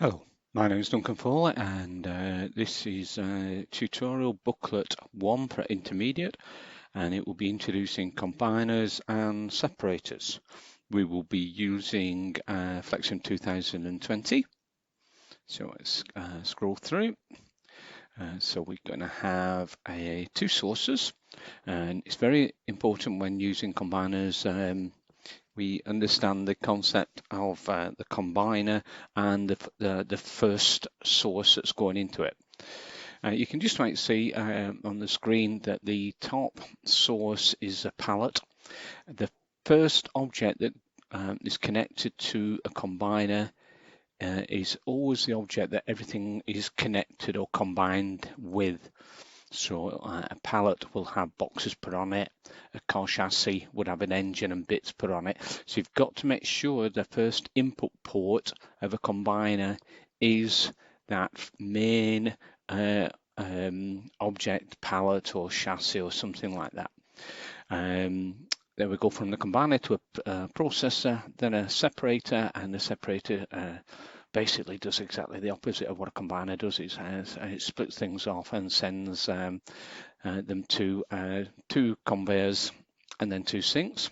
Hello, my name is Duncan Fowler and this is tutorial booklet 1 for intermediate, and it will be introducing combiners and separators. We will be using FlexSim 2020. So let's scroll through. So we're going to have two sources, and it's very important when using combiners we understand the concept of the combiner and the first source that's going into it. You can just might see on the screen that the top source is a palette. The first object that is connected to a combiner is always the object that everything is connected or combined with. So a pallet will have boxes put on it, a car chassis would have an engine and bits put on it. So you've got to make sure the first input port of a combiner is that main object, pallet or chassis or something like that. Then we go from the combiner to a processor, then a separator, and the separator basically does exactly the opposite of what a combiner does. It splits things off and sends them to two conveyors and then two sinks.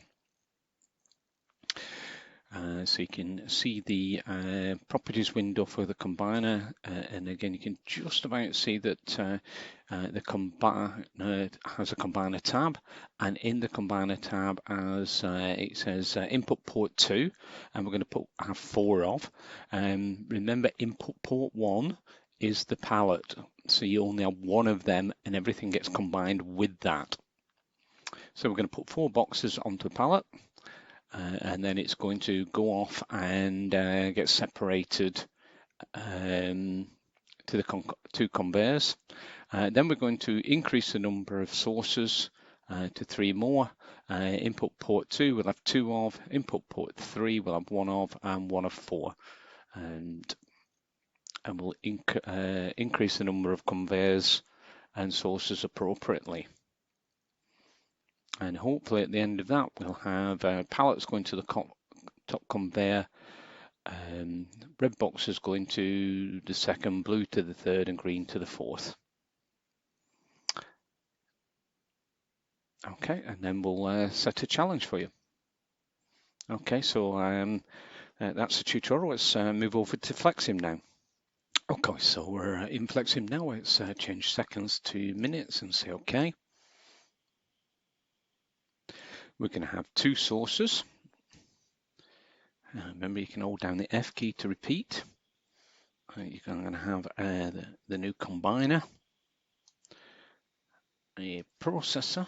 So you can see the properties window for the combiner, and again you can just about see that the combiner has a combiner tab, and in the combiner tab as it says input port 2, and we're going to have 4 of. Remember, input port 1 is the pallet, so you only have 1 of them and everything gets combined with that. So we're going to put 4 boxes onto the pallet. And then it's going to go off and get separated to the two conveyors. Then we're going to increase the number of sources to 3 more. Input port 2 we'll have 2 of, input port 3 we'll have 1 of, and 1 of 4. And we'll increase the number of conveyors and sources appropriately. And hopefully at the end of that we'll have pallets going to the top conveyor, red boxes going to the second, blue to the third, and green to the fourth. Okay, and then we'll set a challenge for you. Okay, so that's the tutorial. Let's move over to FlexSim now. Okay, so we're in FlexSim now. Let's change seconds to minutes and say okay. We're going to have 2 sources. Remember, you can hold down the F key to repeat. You're going to have the new combiner, a processor,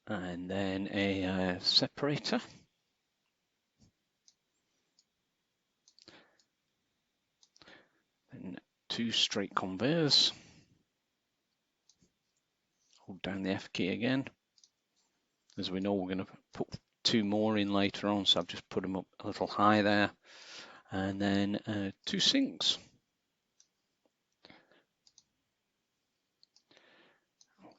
and then a separator. Then 2 straight conveyors. Hold down the F key again. As we know, we're going to put 2 more in later on, so I've just put them up a little high there. And then 2 sinks.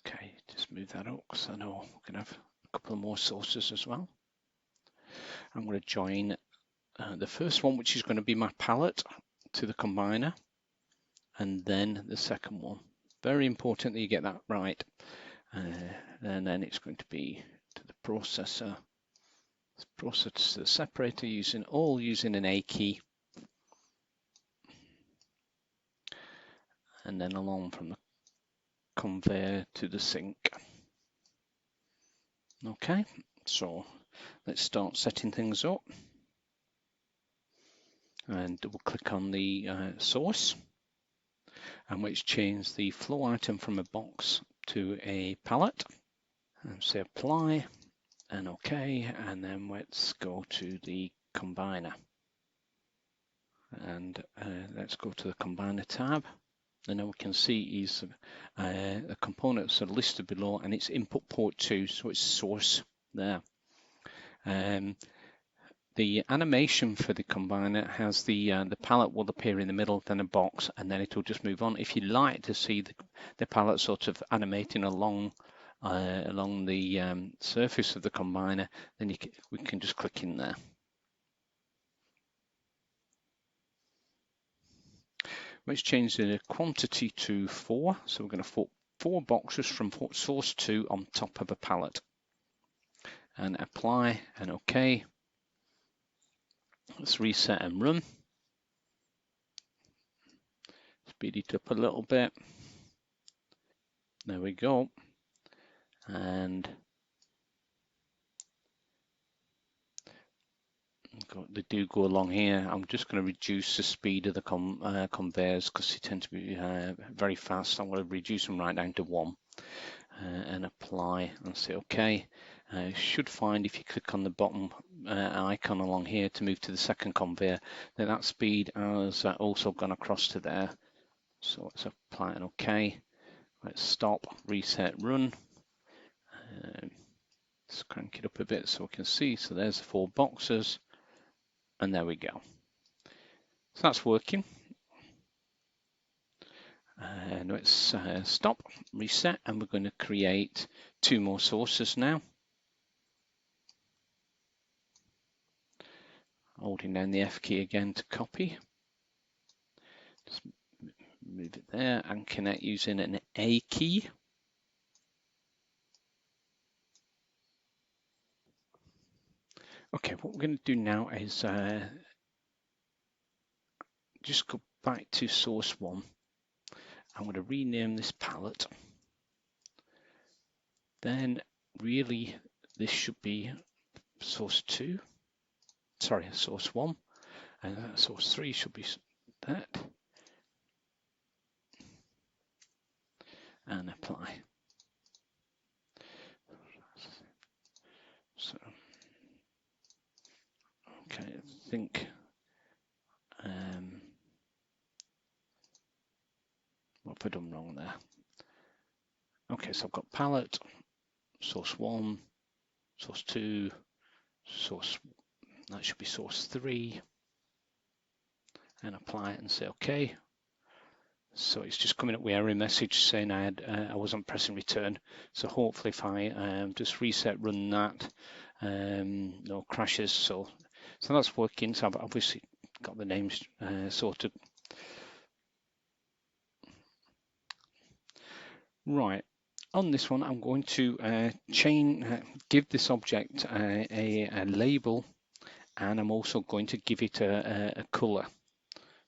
Okay, just move that up because I know we're going to have a couple of more sources as well. I'm going to join the first one, which is going to be my pallet, to the combiner, and then the second one. Very important that you get that right. And then it's going to be to the processor, to the separator, using an A key, and then along from the conveyor to the sink. Okay, so let's start setting things up, and double click on the source, and let's change the flow item from a box to a pallet, and say apply and okay, and then let's go to the combiner, and let's go to the combiner tab, and then we can see is the components are listed below, and it's input port 2, so it's source there. The animation for the combiner has the pallet will appear in the middle, then a box, and then it will just move on. If you like to see the pallet sort of animating along the surface of the combiner, then we can just click in there. Let's change the quantity to 4. So we're going to put 4 boxes from source 2 on top of a pallet. And apply and OK. Let's reset and run. Speed it up a little bit. There we go. And they do go along here. I'm just going to reduce the speed of the conveyors because they tend to be very fast. I'm going to reduce them right down to 1 and apply and say OK. You should find if you click on the bottom icon along here to move to the second conveyor, then that speed has also gone across to there. So let's apply an OK. Let's stop, reset, run. Let's crank it up a bit so we can see. So there's the 4 boxes. And there we go. So that's working. And let's stop, reset, and we're going to create 2 more sources now. Holding down the F key again to copy. Just move it there and connect using an A key. Okay, what we're going to do now is just go back to source 1. I'm going to rename this palette. Then really this should be source 2. Sorry, source 1. And source 3 should be that. And apply. So, okay, I think what have I done wrong there? Okay, so I've got palette, source 1, source 2, source, that should be source 3, and apply it and say OK. So it's just coming up with error message saying I wasn't pressing return. So hopefully if I just reset, run that, no crashes. So that's working. So I've obviously got the names sorted. Right. On this one, I'm going to give this object a label, and I'm also going to give it a color.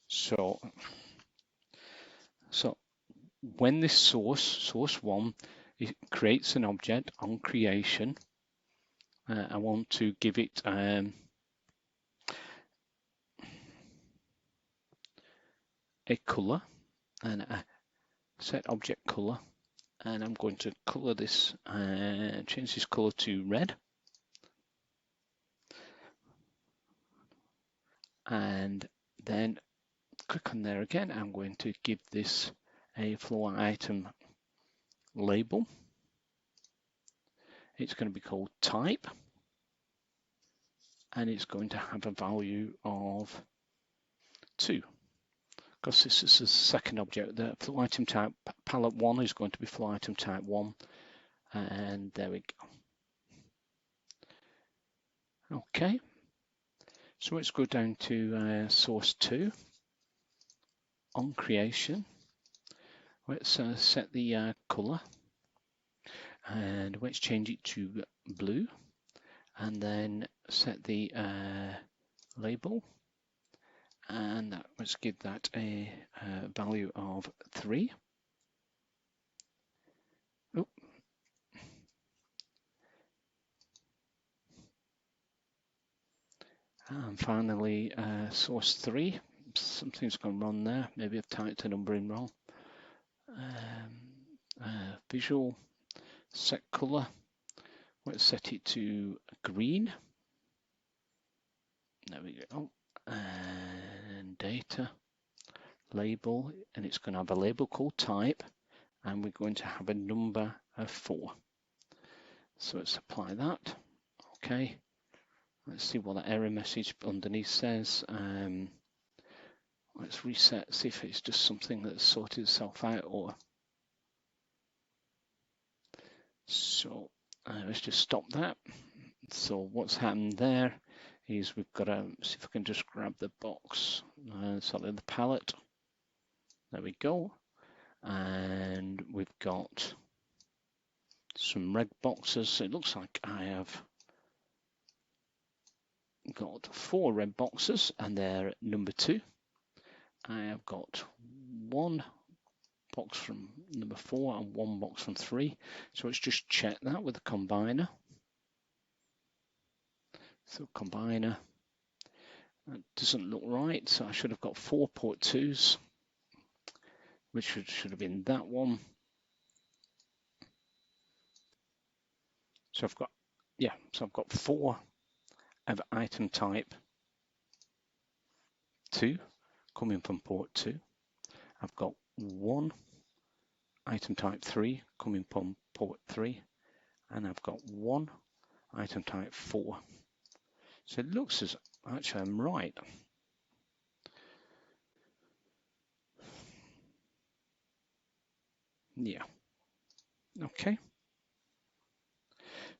So when this source 1, it creates an object on creation, I want to give it a color and a set object color, and I'm going to color this, change this color to red, and then click on there again. I'm going to give this a flow item label. It's going to be called type, and it's going to have a value of 2. Because this is the second object, the flow item type palette 1 is going to be flow item type 1, and there we go. Okay, so let's go down to source 2 on creation. Let's set the color, and let's change it to blue, and then set the label, and let's give that a value of 3. Oh. And finally, source 3. Something's gone wrong there. Maybe I've typed the number in wrong. Visual, set color. Let's set it to green. There we go. And data, label, and it's going to have a label called type, and we're going to have a number of 4. So let's apply that. Okay. Let's see what that error message underneath says. Let's reset, see if it's just something that's sorted itself out, or so let's just stop that. So what's happened there is we've got to see if I can just grab the box, sorry, the palette. There we go. And we've got some red boxes. It looks like I have got 4 red boxes, and they're number 2. I have got 1 box from number 4 and 1 box from 3. So let's just check that with the combiner. So combiner, that doesn't look right. So I should have got 4 port 2s, which should have been that one. So I've got 4 of item type 2 coming from port 2. I've got 1 item type 3 coming from port 3, and I've got 1 item type 4. So it looks as actually I'm right. Yeah. Okay.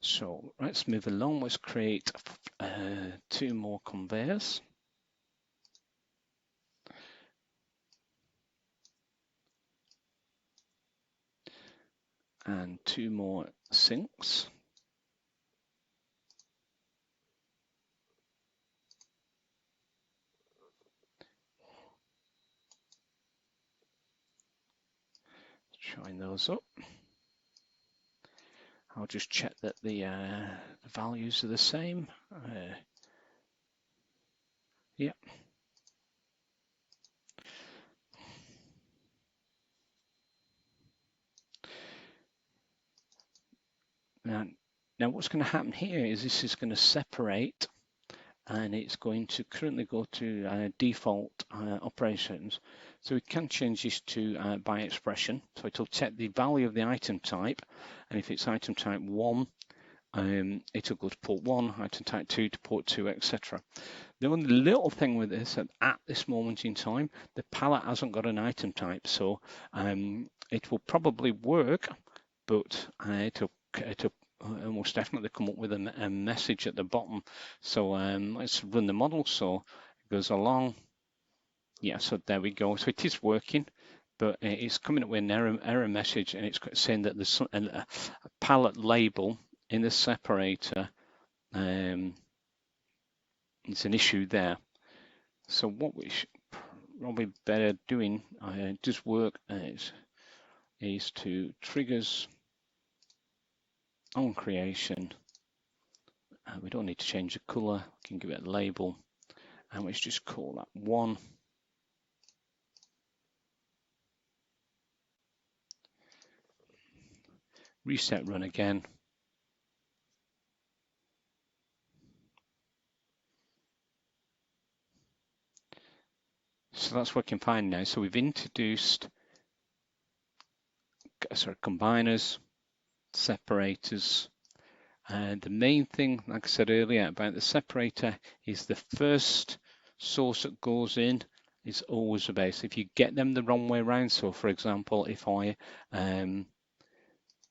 So let's move along. Let's create 2 more conveyors. And 2 more sinks. Join those up. I'll just check that the values are the same. Yeah. Now what's going to happen here is this is going to separate, and it's going to currently go to default operations. So we can change this to by expression. So it'll take the value of the item type, and if it's item type 1, it'll go to port 1, item type 2 to port 2, etc. The only little thing with this, at this moment in time, the palette hasn't got an item type, so it will probably work, but it'll almost definitely come up with a message at the bottom. So let's run the model. So it goes along. Yeah, so there we go. So it is working, but it's coming up with an error message, and it's saying that there's a palette label in the separator. It's an issue there. So what we should probably better doing, does work, is to triggers on creation. We don't need to change the color. We can give it a label, and let's just call that 1. Reset run again. So that's working fine now. So we've introduced combiners, separators. And the main thing, like I said earlier, about the separator is the first source that goes in is always the base. If you get them the wrong way around, so for example, if I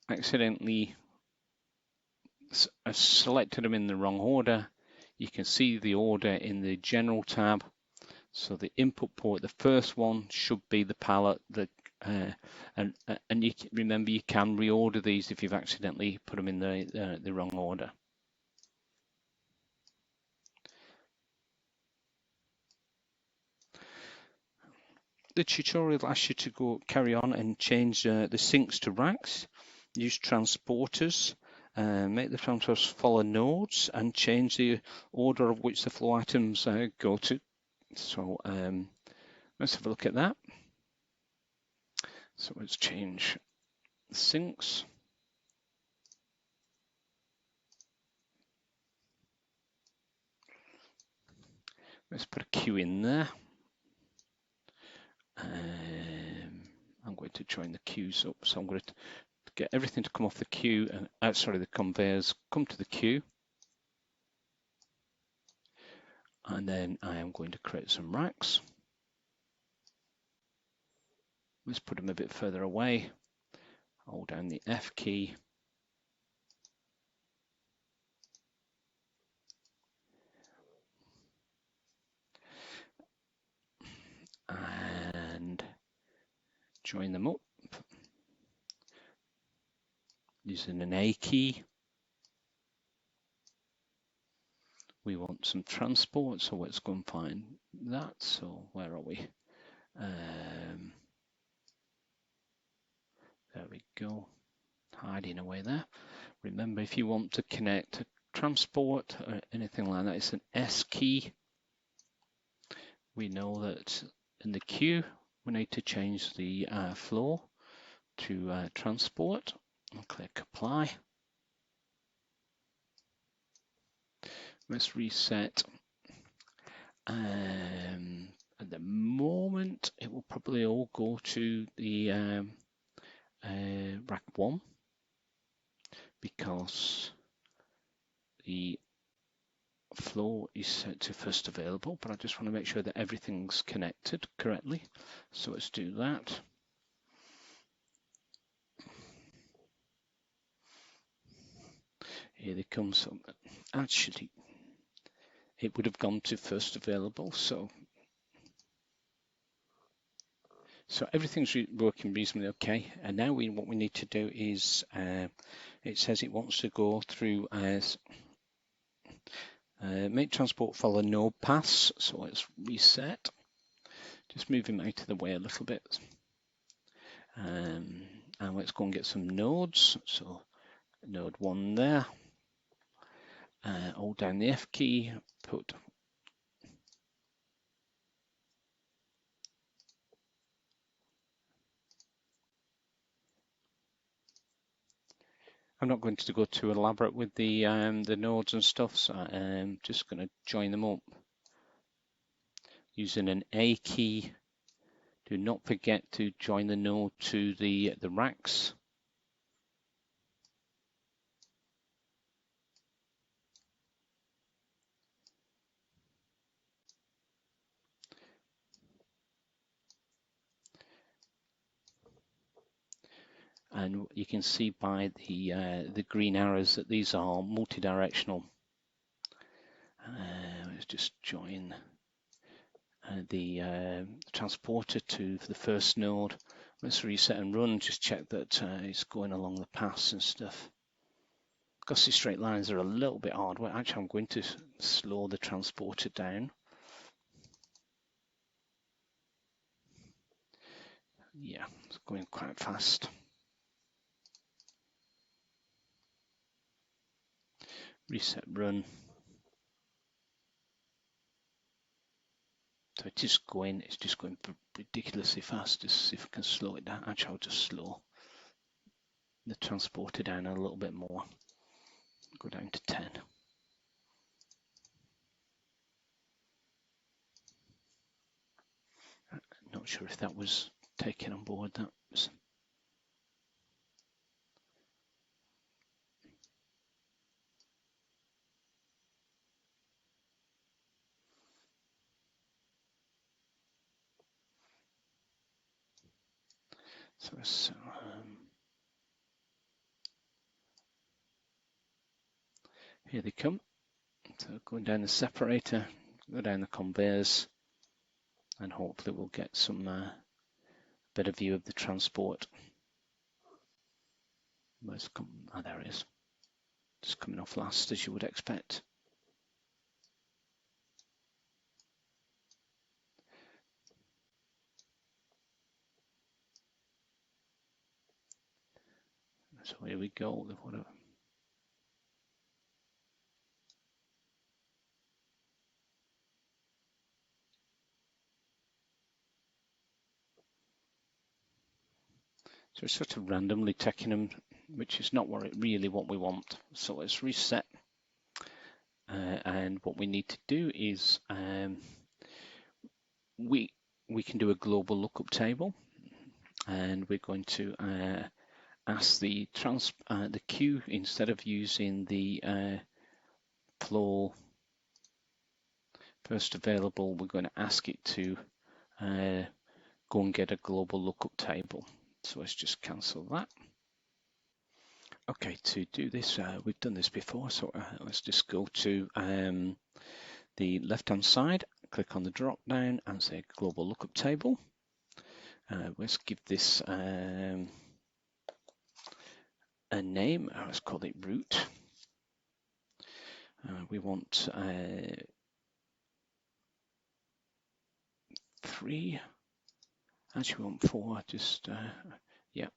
accidentally selected them in the wrong order, you can see the order in the general tab. So the input port, the first one should be the palette. And you remember you can reorder these if you've accidentally put them in the wrong order. The tutorial asks you to carry on and change the sinks to racks, use transporters, make the transporters follow nodes, and change the order of which the flow items go to. So let's have a look at that. So let's change the sinks. Let's put a queue in there. I'm going to join the queues up. So I'm going to get everything to come off the queue, and the conveyors come to the queue. And then I am going to create some racks. Let's put them a bit further away. Hold down the F key. And join them up using an A key. We want some transport, so let's go and find that. So where are we? There we go, hiding away there. Remember, if you want to connect to transport or anything like that, it's an S key. We know that in the queue, we need to change the flow to transport. I'll click apply. Let's reset. At the moment, it will probably all go to the rack 1 because the flow is set to first available, but I just want to make sure that everything's connected correctly. So let's do that. Here they come. So actually, it would have gone to first available. So everything's working reasonably okay. And now what we need to do is, it says it wants to go through as make transport follow node paths. So let's reset. Just move him out of the way a little bit. And let's go and get some nodes. So node 1 there. Hold down the F key, put I'm not going to go too elaborate with the nodes and stuff, so I'm just going to join them up using an A key. Do not forget to join the node to the racks. And you can see by the green arrows that these are multi-directional. Let's just join the transporter to the first node. Let's reset and run, just check that it's going along the paths and stuff. Because these straight lines are a little bit hard. Well, actually, I'm going to slow the transporter down. Yeah, it's going quite fast. Reset, run. So it's just going ridiculously fast. Just see if I can slow it down. Actually, I'll just slow the transporter down a little bit more. Go down to 10. Not sure if that was taken on board. That was. So here they come. So going down the separator, go down the conveyors, and hopefully we'll get some better view of the transport. Oh, there it is. Just coming off last, as you would expect. So here we go. Whatever. So it's sort of randomly taking them, which is not really what we want. So let's reset. And what we need to do is we can do a global lookup table, and we're going to ask the queue, instead of using the flow first available, we're going to ask it to go and get a global lookup table. So let's just cancel that. Okay, to do this, we've done this before, so let's just go to the left-hand side, click on the drop-down and say global lookup table. Let's give this a name. Let's call it root. We want 3. Actually, we want 4. Just yeah.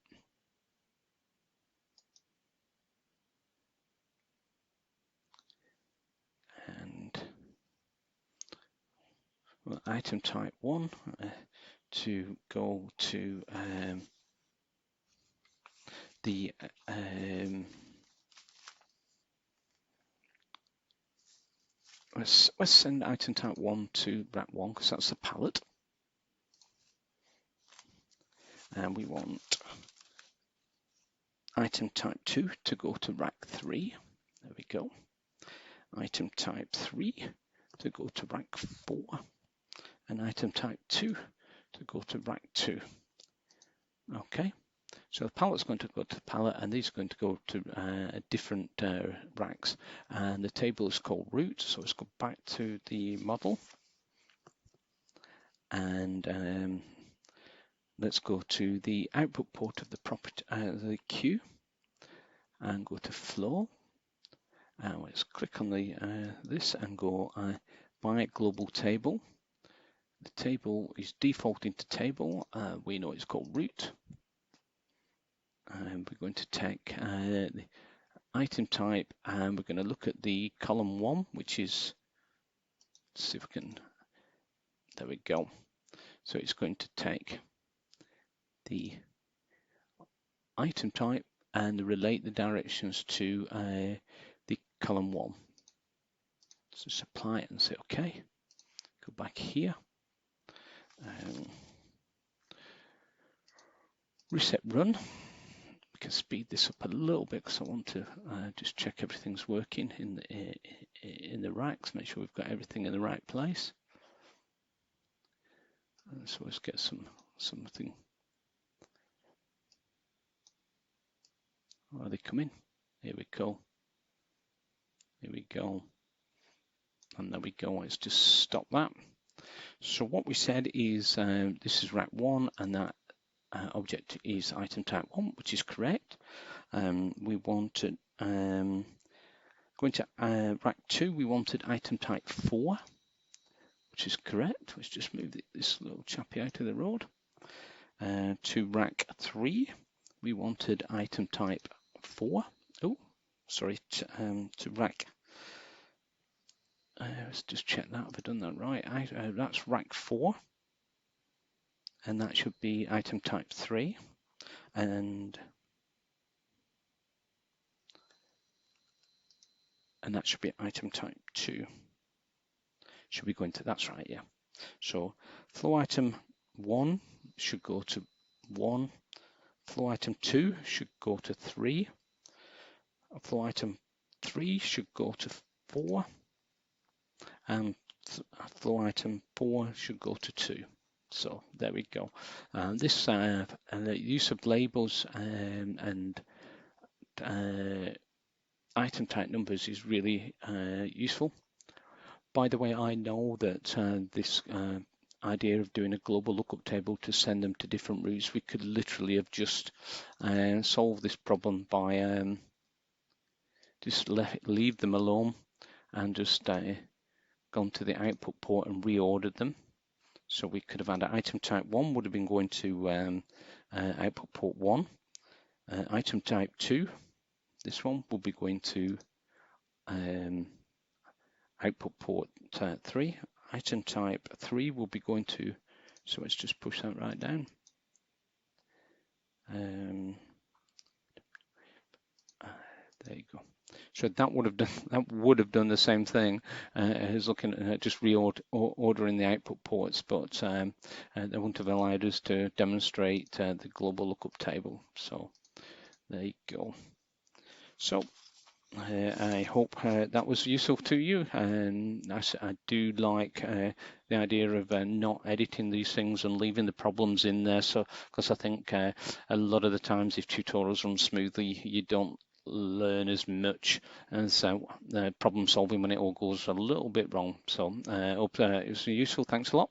And well, item type 1 to go to the let's send item type 1 to rack 1 because that's the palette. And we want item type 2 to go to rack 3. There we go. Item type 3 to go to rack 4. And item type 2 to go to rack 2. Okay. So the pallet's going to go to the pallet, and these are going to go to different racks. And the table is called root. So let's go back to the model, and let's go to the output port of the property, the queue, and go to flow. And let's click on the this and go by global table. The table is defaulting to table. We know it's called root. And we're going to take the item type, and we're going to look at the column 1, which is, let's see if we can, there we go. So it's going to take the item type and relate the directions to the column 1. So just apply it and say OK. Go back here. Reset run. We can speed this up a little bit because I want to just check everything's working in the racks, make sure we've got everything in the right place. So let's get something. Are they coming? Here we go. Here we go. And there we go. Let's just stop that. So what we said is this is rack 1, and that object is item type 1, which is correct. We wanted going to rack 2. We wanted item type 4, which is correct. Let's just move this little chappy out of the road. To rack 3, we wanted item type 4. Oh, sorry. To rack. Let's just check that. Have I done that right? That's rack 4, and that should be item type 3, and that should be item type 2. Should be going to, that's right, yeah. So flow item 1 should go to 1. Flow item 2 should go to 3. Flow item 3 should go to 4. And flow item 4 should go to 2. So there we go. This and the use of labels and item type numbers is really useful. By the way, I know that this idea of doing a global lookup table to send them to different routes, we could literally have just solved this problem by just leave them alone and just gone to the output port and reordered them. So we could have had item type 1 would have been going to output port 1. Item type 2, this one, will be going to output port 3. Item type 3 will be going to, so let's just push that right down. There you go. So that would have done the same thing as looking at just reordering the output ports, but they wouldn't have allowed us to demonstrate the global lookup table. So there you go. So I hope that was useful to you, and I do like the idea of not editing these things and leaving the problems in there. So because I think a lot of the times if tutorials run smoothly, you don't learn as much, and so problem solving when it all goes a little bit wrong. So I hope it was useful. Thanks a lot.